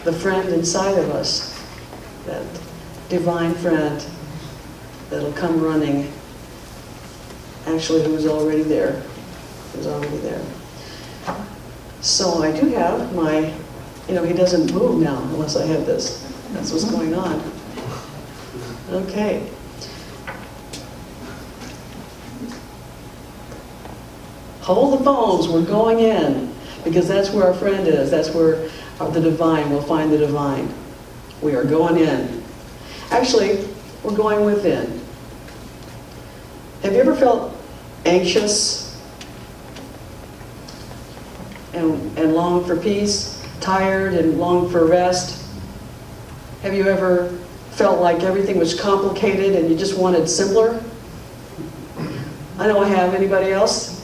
the friend inside of us, that divine friend that'll come running, actually who's already there, So I do have my, he doesn't move now unless I have this. That's what's going on. Okay. Hold the phones, we're going in, because that's where our friend is. That's where the divine, we'll find the divine. We are going in. Actually, we're going within. Have you ever felt anxious and longed for peace, tired and longed for rest? Have you ever felt like everything was complicated and you just wanted simpler? I know I have. Anybody else?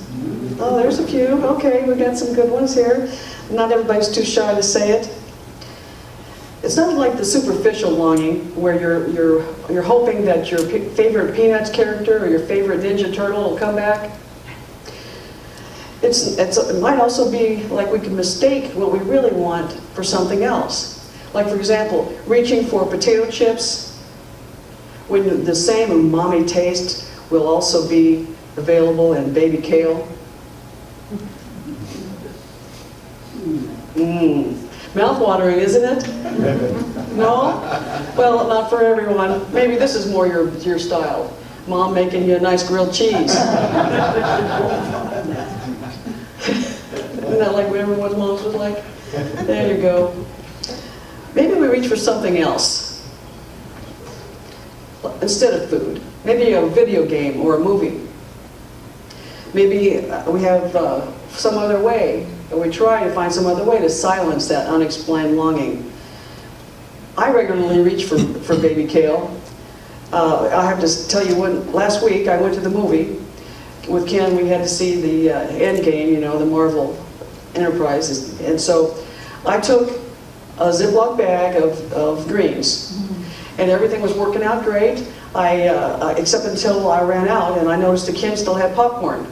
Oh, there's a few. Okay, we got some good ones here. Not everybody's too shy to say it. It's not like the superficial longing where you're hoping that your favorite Peanuts character or your favorite Ninja Turtle will come back. It might also be like we can mistake what we really want for something else. Like, for example, reaching for potato chips when the same umami taste will also be available in baby kale. Mouth-watering, isn't it? No? Well, not for everyone. Maybe this is more your style. Mom making you a nice grilled cheese. Isn't that like what everyone's moms was like? There you go. Maybe we reach for something else instead of food. Maybe a video game or a movie. Maybe we have some other way, and we try to find some other way to silence that unexplained longing. I regularly reach for baby kale. I have to tell you, last week I went to the movie with Ken. We had to see the end game, the Marvel Enterprises. And so I took a Ziploc bag of greens, and everything was working out great, except until I ran out and I noticed that Ken still had popcorn.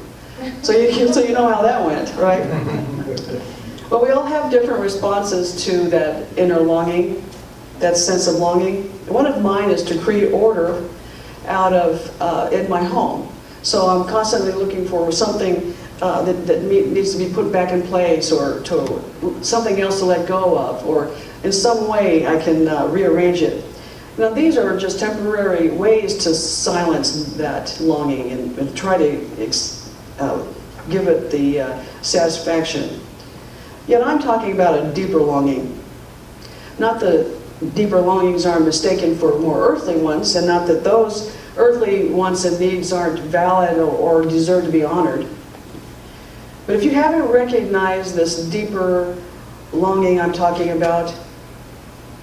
So you know how that went, right? But we all have different responses to that inner longing, that sense of longing. One of mine is to create order out of in my home. So I'm constantly looking for something that needs to be put back in place, or something else to let go of, or in some way I can rearrange it. Now these are just temporary ways to silence that longing and try to give it the satisfaction. Yet I'm talking about a deeper longing. Not that deeper longings are mistaken for more earthly ones, and not that those earthly wants and needs aren't valid or deserve to be honored. But if you haven't recognized this deeper longing I'm talking about,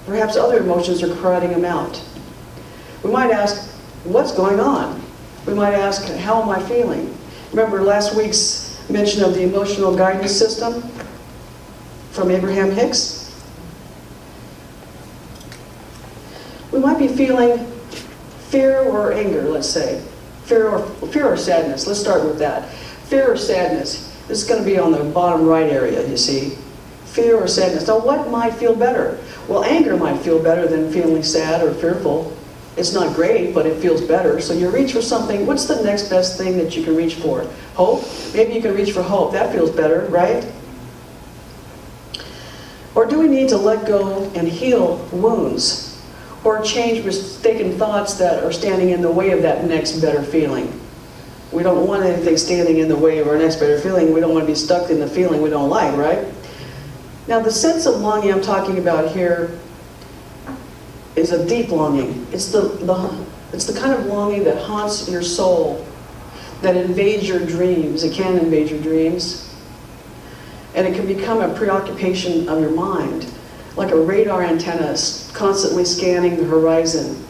perhaps other emotions are crowding them out. We might ask, what's going on? We might ask, how am I feeling? Remember last week's mention of the emotional guidance system from Abraham Hicks? We might be feeling fear or anger, let's say. Fear or sadness. Let's start with that. Fear or sadness. This is going to be on the bottom right area, you see. Fear or sadness. Now, what might feel better? Well, anger might feel better than feeling sad or fearful. It's not great, but it feels better. So you reach for something. What's the next best thing that you can reach for? Hope? Maybe you can reach for hope. That feels better, right? Or do we need to let go and heal wounds? Or change mistaken thoughts that are standing in the way of that next better feeling? We don't want anything standing in the way of our next better feeling. We don't want to be stuck in the feeling we don't like, right? Now, the sense of longing I'm talking about here is a deep longing. It's the kind of longing that haunts your soul, that invades your dreams. It can invade your dreams. And it can become a preoccupation of your mind, like a radar antenna constantly scanning the horizon.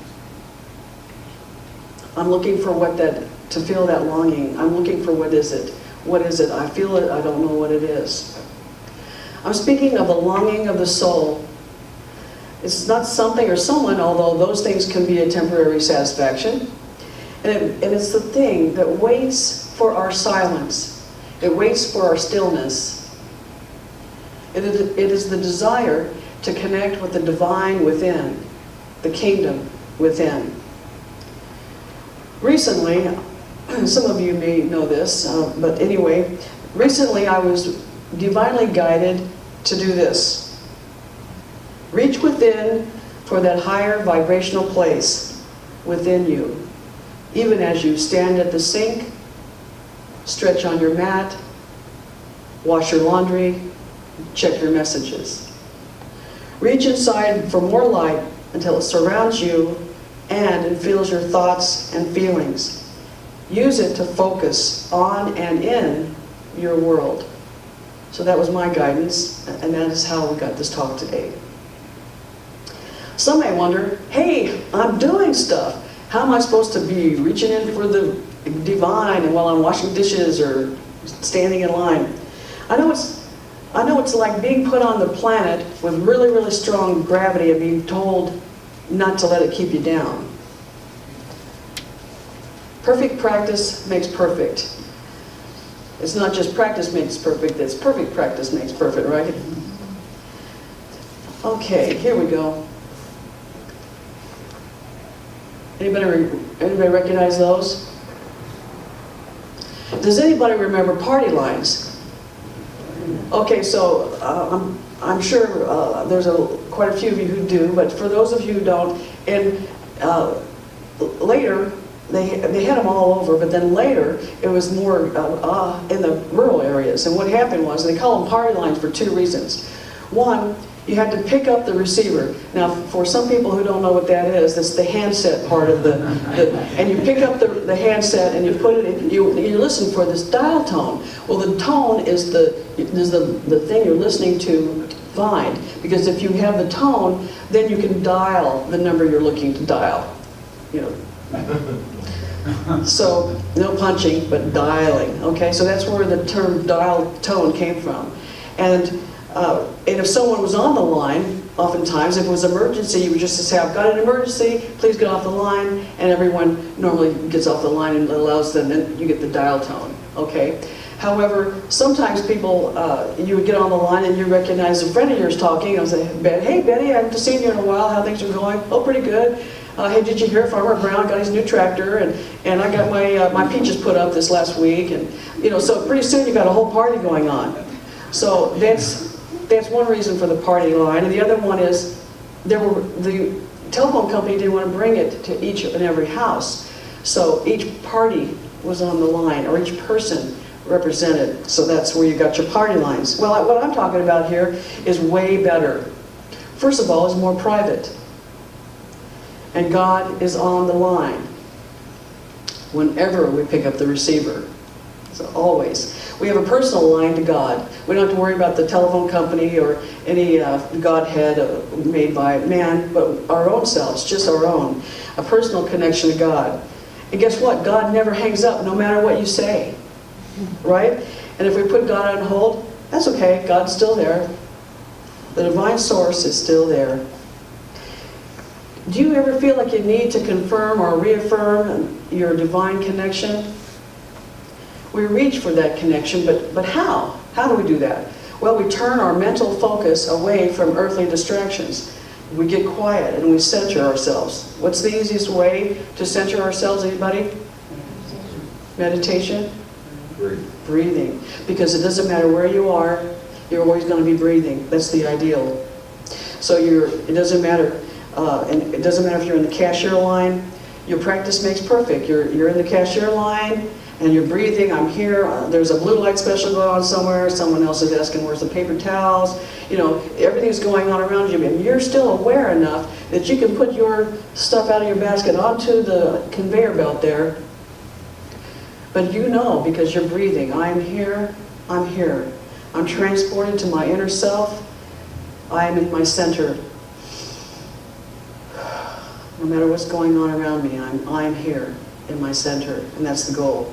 I'm looking for to feel that longing. I'm looking for what is it? What is it? I feel it, I don't know what it is. I'm speaking of the longing of the soul. It's not something or someone, although those things can be a temporary satisfaction. And it's the thing that waits for our silence. It waits for our stillness. It is the desire to connect with the divine within, the kingdom within. Recently, some of you may know this, but anyway, recently I was divinely guided to do this. Reach within for that higher vibrational place within you, even as you stand at the sink, stretch on your mat, wash your laundry, check your messages. Reach inside for more light until it surrounds you and it fills your thoughts and feelings. Use it to focus on and in your world. So that was my guidance, and that is how we got this talk today. Some may wonder, hey, I'm doing stuff. How am I supposed to be reaching in for the divine while I'm washing dishes or standing in line? I know it's like being put on the planet with really, really strong gravity and being told not to let it keep you down. Perfect practice makes perfect. It's not just practice makes perfect, it's perfect practice makes perfect, right? Okay, here we go. Anybody recognize those? Does anybody remember party lines? Okay, so I'm sure there's quite a few of you who do, but for those of you who don't, and later, they had them all over, but then later it was more in the rural areas. And what happened was, they call them party lines for two reasons. One, you had to pick up the receiver. Now, for some people who don't know what that is, that's the handset part of and you pick up the handset and you put it in, you listen for this dial tone. Well, the tone is the thing you're listening to find, because if you have the tone, then you can dial the number you're looking to dial. You know. So, no punching, but dialing, okay? So that's where the term dial tone came from. And if someone was on the line, oftentimes, if it was emergency, you would just say, I've got an emergency, please get off the line, and everyone normally gets off the line and allows them, and you get the dial tone, okay? However, sometimes people, you would get on the line and you recognize a friend of yours talking, and say, hey Betty, I haven't seen you in a while, how things are going? Oh, pretty good. Hey, did you hear Farmer Brown got his new tractor, and I got my peaches put up this last week, and so pretty soon you got a whole party going on. So that's one reason for the party line, and the other one is the telephone company didn't want to bring it to each and every house, so each party was on the line, or each person represented. So that's where you got your party lines. Well, what I'm talking about here is way better. First of all, it's more private. And God is on the line whenever we pick up the receiver. So always. We have a personal line to God. We don't have to worry about the telephone company or any Godhead made by man, but our own selves, just our own. A personal connection to God. And guess what? God never hangs up, no matter what you say. Right? And if we put God on hold, that's okay. God's still there. The divine source is still there. Do you ever feel like you need to confirm or reaffirm your divine connection? We reach for that connection, but how? How do we do that? Well, we turn our mental focus away from earthly distractions. We get quiet and we center ourselves. What's the easiest way to center ourselves, anybody? Meditation? Breathing. Because it doesn't matter where you are, you're always going to be breathing. That's the ideal. So it doesn't matter. And it doesn't matter if you're in the cashier line. Your practice makes perfect. You're in the cashier line and you're breathing. I'm here. There's a blue light special going on somewhere. Someone else is asking where's the paper towels. Everything's going on around you, and you're still aware enough that you can put your stuff out of your basket onto the conveyor belt there. But because you're breathing, I'm here. I'm here. I'm transported to my inner self. I am in my center. No matter what's going on around me, I'm here in my center, and that's the goal.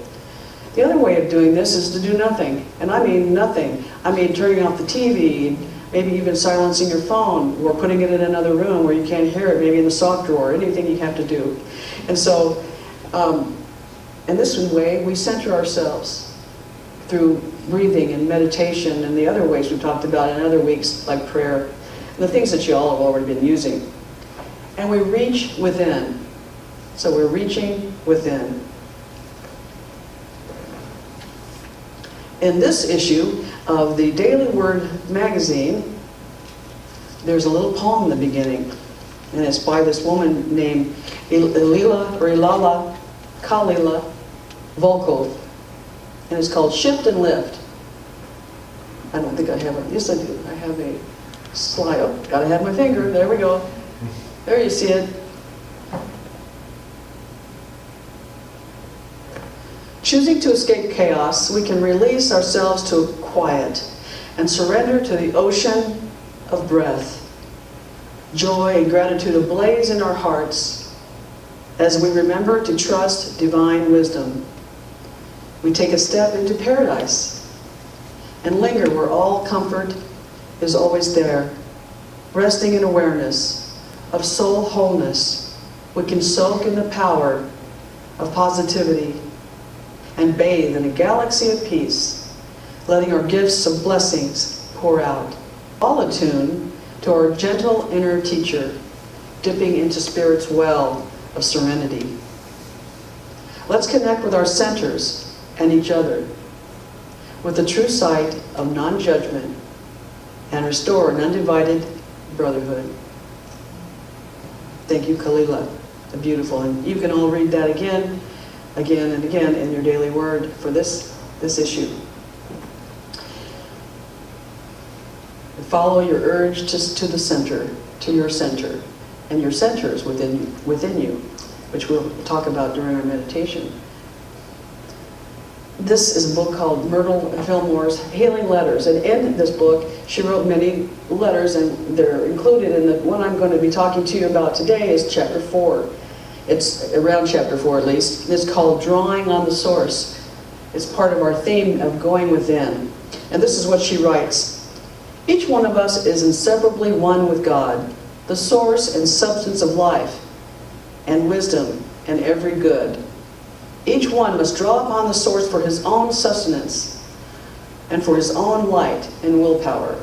The other way of doing this is to do nothing, and I mean nothing. I mean turning off the TV, maybe even silencing your phone, or putting it in another room where you can't hear it, maybe in the sock drawer, anything you have to do. And so, in this way, we center ourselves through breathing and meditation and the other ways we've talked about in other weeks, like prayer. the things that you all have already been using. And we reach within. So we're reaching within. In this issue of the Daily Word magazine, there's a little poem in the beginning, and it's by this woman named Ilala Kalila Volkov, and it's called Shift and Lift. I don't think I have it. Yes, I do. I have a slide. Oh, gotta have my finger. There we go. There you see it. Choosing to escape chaos, we can release ourselves to quiet and surrender to the ocean of breath. Joy and gratitude ablaze in our hearts as we remember to trust divine wisdom. We take a step into paradise and linger where all comfort is always there, resting in awareness of soul wholeness. We can soak in the power of positivity and bathe in a galaxy of peace, letting our gifts of blessings pour out, all attuned to our gentle inner teacher, dipping into Spirit's well of serenity. Let's connect with our centers and each other with the true sight of non-judgment and restore an undivided brotherhood. Thank you, Kalila. Beautiful. And you can all read that again and again in your daily word for this issue. Follow your urge to the center, to your center, and your centers within you, which we'll talk about during our meditation. This is a book called Myrtle Fillmore's Healing Letters, and in this book she wrote many letters, and they're included in the one I'm going to be talking to you about today is chapter 4. It's around chapter 4 at least. It's called Drawing on the Source. It's part of our theme of going within. And this is what she writes. Each one of us is inseparably one with God, the source and substance of life, and wisdom and every good. Each one must draw upon the source for his own sustenance and for his own light and willpower.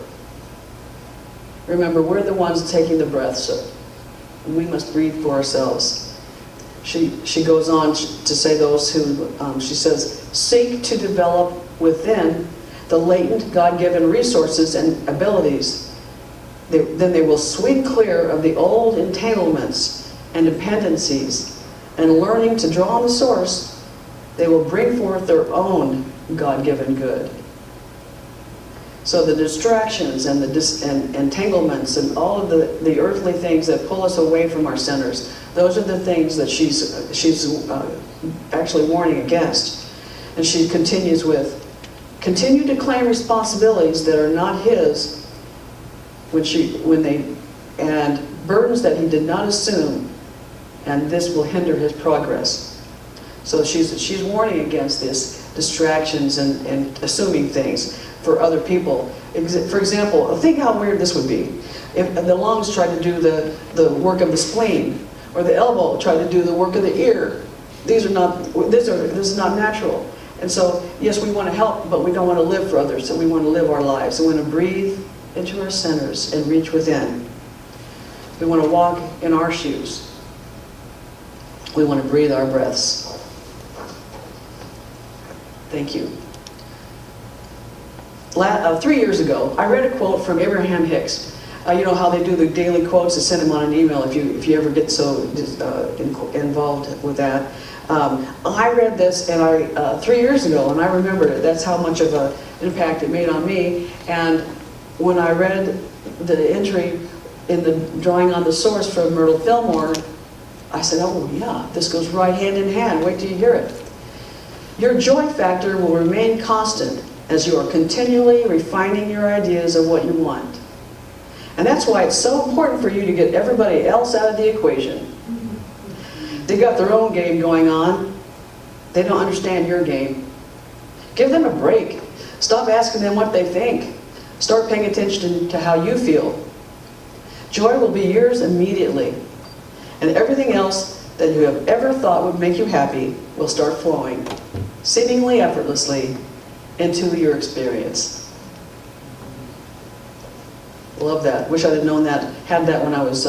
Remember, we're the ones taking the breath, so we must breathe for ourselves. She goes on to say those who, she says, seek to develop within the latent God-given resources and abilities. Then they will swing clear of the old entanglements and dependencies, and learning to draw on the source, they will bring forth their own God-given good. So the distractions and the entanglements and all of the earthly things that pull us away from our centers, those are the things that she's actually warning against. And she continues with, continue to claim responsibilities that are not his and burdens that he did not assume, and this will hinder his progress. So she's warning against this distractions and assuming things for other people. For example, think how weird this would be if the lungs tried to do the work of the spleen, or the elbow tried to do the work of the ear. This is not natural. And so, yes, we want to help, but we don't want to live for others, so we want to live our lives. We want to breathe into our centers and reach within. We want to walk in our shoes. We want to breathe our breaths. Thank you. 3 years ago, I read a quote from Abraham Hicks. You know how they do the daily quotes and send them on an email if you ever get so involved with that. I read this 3 years ago, and I remembered it. That's how much of an impact it made on me. And when I read the entry in the Drawing on the Source from Myrtle Fillmore, I said, oh yeah, this goes right hand in hand. Wait till you hear it. Your joy factor will remain constant as you are continually refining your ideas of what you want. And that's why it's so important for you to get everybody else out of the equation. They got their own game going on. They don't understand your game. Give them a break. Stop asking them what they think. Start paying attention to how you feel. Joy will be yours immediately. And everything else that you have ever thought would make you happy will start flowing, seemingly effortlessly, into your experience. Love that. Wish I'd have known that, had that when I was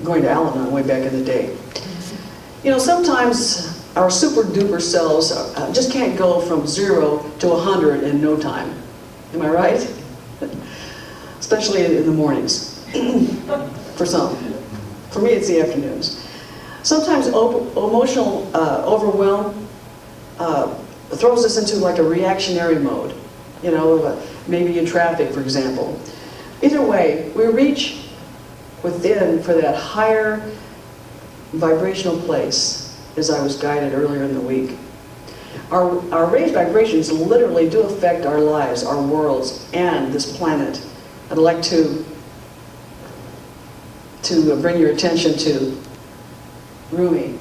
going to Al-Anon way back in the day. You know, sometimes our super duper selves just can't go from 0 to 100 in no time. Am I right? Especially in the mornings. For some. For me, it's the afternoons. Sometimes emotional overwhelm throws us into like a reactionary mode. You know, maybe in traffic, for example. Either way, we reach within for that higher vibrational place, as I was guided earlier in the week. Our raised vibrations literally do affect our lives, our worlds, and this planet. I'd like to bring your attention to Rumi.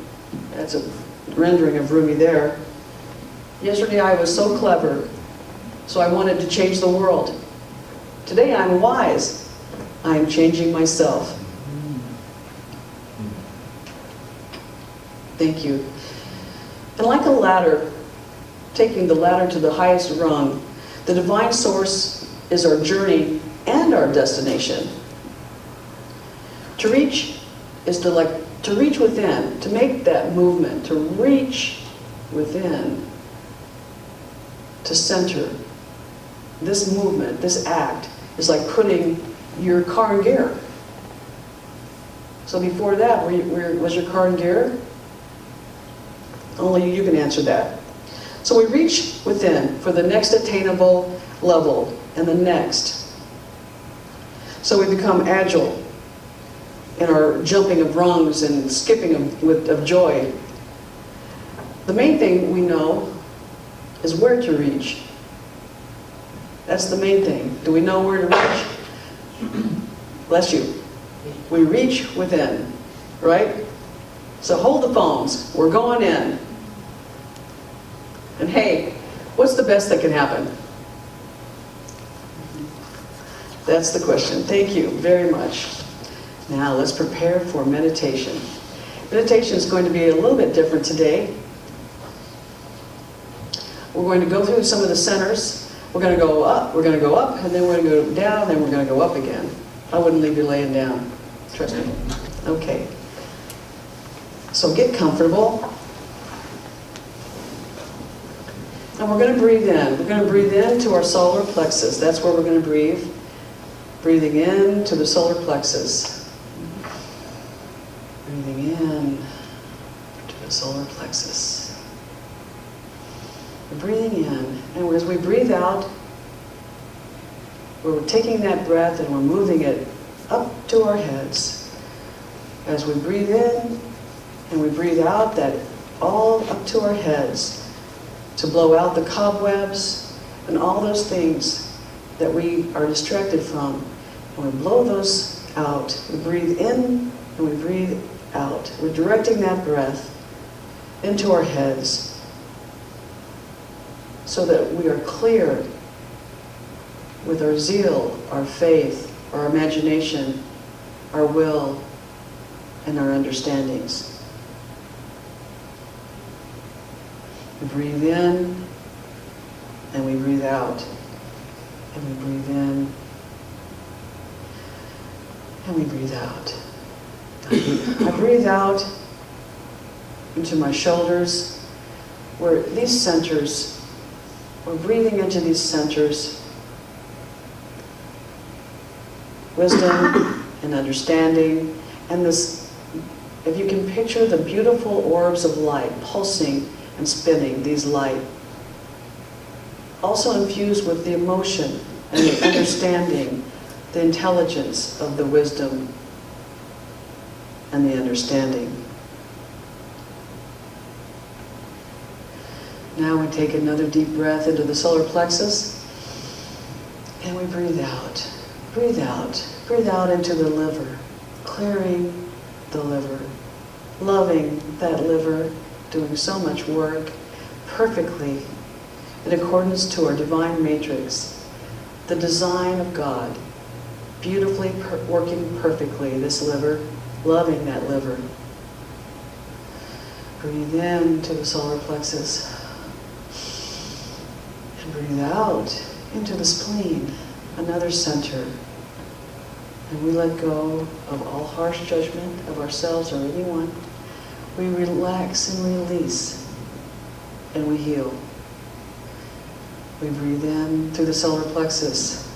That's a rendering of Rumi there. Yesterday I was so clever, so I wanted to change the world. Today I'm wise. I'm changing myself. Thank you. And like a ladder, taking the ladder to the highest rung, the divine source is our journey and our destination. To reach is to reach within, to make that movement, to reach within, to center. This movement, this act, is like putting your car in gear. So before that, was your car in gear? Only you can answer that. So we reach within for the next attainable level and the next. So we become agile in our jumping of rungs and skipping of joy. The main thing we know is where to reach. That's the main thing. Do we know where to reach? Bless you. We reach within, right? So hold the phones. We're going in. And hey, what's the best that can happen? That's the question. Thank you very much. Now let's prepare for meditation. Meditation is going to be a little bit different today. We're going to go through some of the centers. We're going to go up, and then we're going to go down, then we're going to go up again. I wouldn't leave you laying down. Trust me. Okay. So get comfortable. And we're going to breathe in. We're going to breathe into our solar plexus. That's where we're going to breathe. Breathing in to the solar plexus. Breathing in to the solar plexus. We're breathing in, and as we breathe out, we're taking that breath and we're moving it up to our heads. As we breathe in and we breathe out, that all up to our heads, to blow out the cobwebs and all those things that we are distracted from. And we blow those out. We breathe in and we breathe out. We're directing that breath into our heads so that we are clear with our zeal, our faith, our imagination, our will, and our understandings. We breathe in and we breathe out. And we breathe in and we breathe out. I breathe out into my shoulders, where these centers, we're breathing into these centers, wisdom and understanding, and this, if you can picture the beautiful orbs of light pulsing and spinning, these light, also infused with the emotion and the understanding, the intelligence of the wisdom and the understanding. Now we take another deep breath into the solar plexus, and we breathe out. Breathe out. Breathe out into the liver, clearing the liver, loving that liver, doing so much work perfectly in accordance to our divine matrix, the design of God, beautifully working perfectly, this liver, loving that liver. Breathe in to the solar plexus. And breathe out into the spleen, another center. And we let go of all harsh judgment of ourselves or anyone. We relax and release, and we heal. We breathe in through the solar plexus,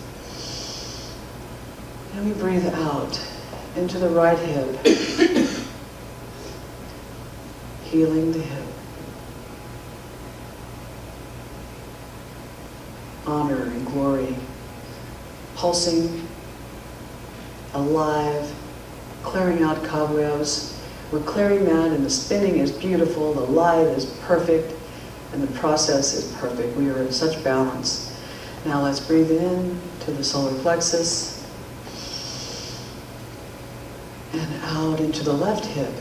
and we breathe out into the right hip, healing the hip. Honor and glory, pulsing, alive, clearing out cobwebs. We're clearing that, and the spinning is beautiful, the light is perfect, and the process is perfect. We are in such balance. Now let's breathe in to the solar plexus, and out into the left hip.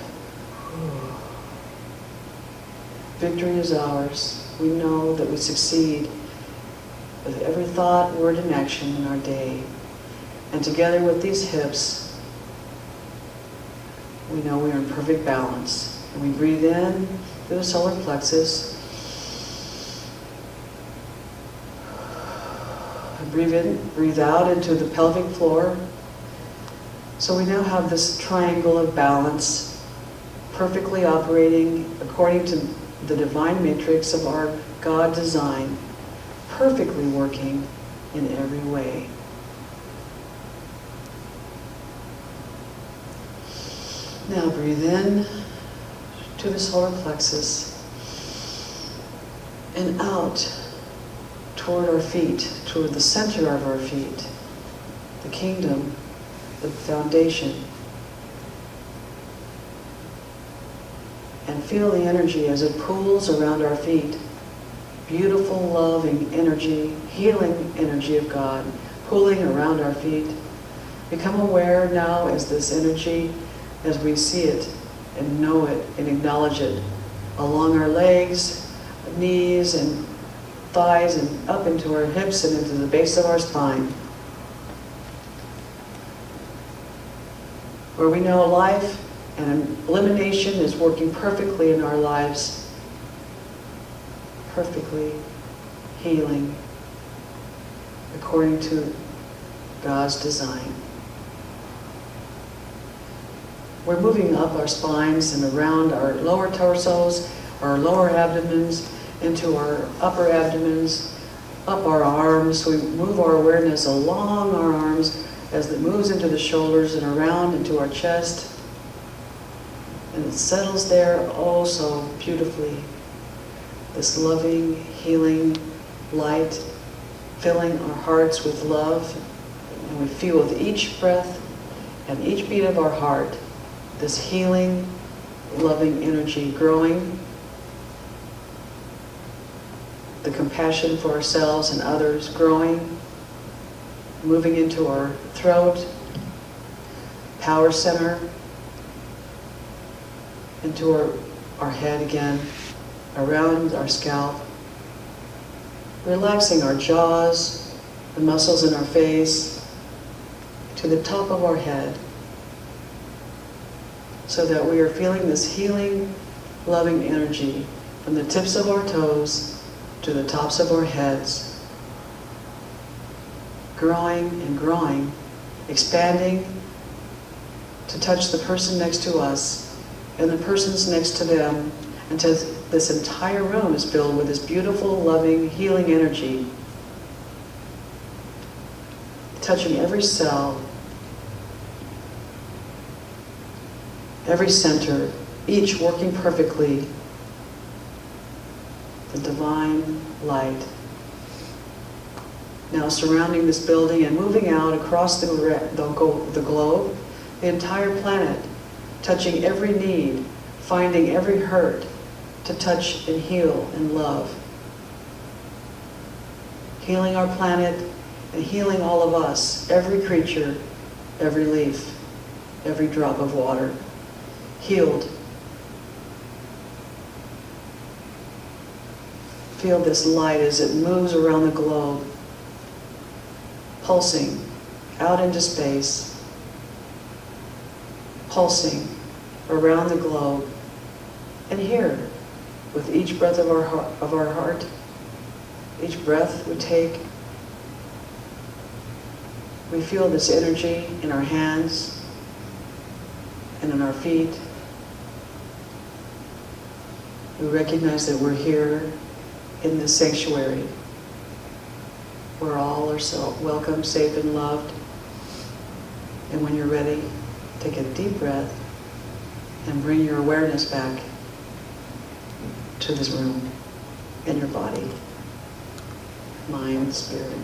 Victory is ours. We know that we succeed with every thought, word, and action in our day. And together with these hips, we know we are in perfect balance. And we breathe in through the solar plexus. And breathe in, breathe out into the pelvic floor. So we now have this triangle of balance, perfectly operating according to the divine matrix of our God design, perfectly working in every way. Now breathe in to the solar plexus and out toward our feet, toward the center of our feet, the kingdom, the foundation. And feel the energy as it pools around our feet. Beautiful, loving energy, healing energy of God, pooling around our feet. Become aware now as this energy, as we see it and know it and acknowledge it, along our legs, knees, and thighs, and up into our hips and into the base of our spine. Where we know life and elimination is working perfectly in our lives, perfectly healing according to God's design. We're moving up our spines and around our lower torsos, our lower abdomens, into our upper abdomens, up our arms. We move our awareness along our arms as it moves into the shoulders and around into our chest. And it settles there oh so beautifully. This loving, healing light filling our hearts with love. And we feel with each breath and each beat of our heart this healing, loving energy growing. The compassion for ourselves and others growing, moving into our throat, power center, into our head again, around our scalp, relaxing our jaws, the muscles in our face, to the top of our head, so that we are feeling this healing, loving energy from the tips of our toes to the tops of our heads, growing and growing, expanding to touch the person next to us and the persons next to them, until this entire room is filled with this beautiful, loving, healing energy, touching every cell, every center, each working perfectly, the divine light. Now surrounding this building and moving out across the globe, the entire planet, touching every need, finding every hurt, to touch and heal and love. Healing our planet and healing all of us, every creature, every leaf, every drop of water, healed. Feel this light as it moves around the globe, pulsing out into space, pulsing around the globe, and here, with each breath of our heart, each breath we take, We feel this energy in our hands and in our feet. We recognize that we're here in this sanctuary where all are so welcome, safe, and loved. And when you're ready, take a deep breath and bring your awareness back to this room in your body, mind, spirit.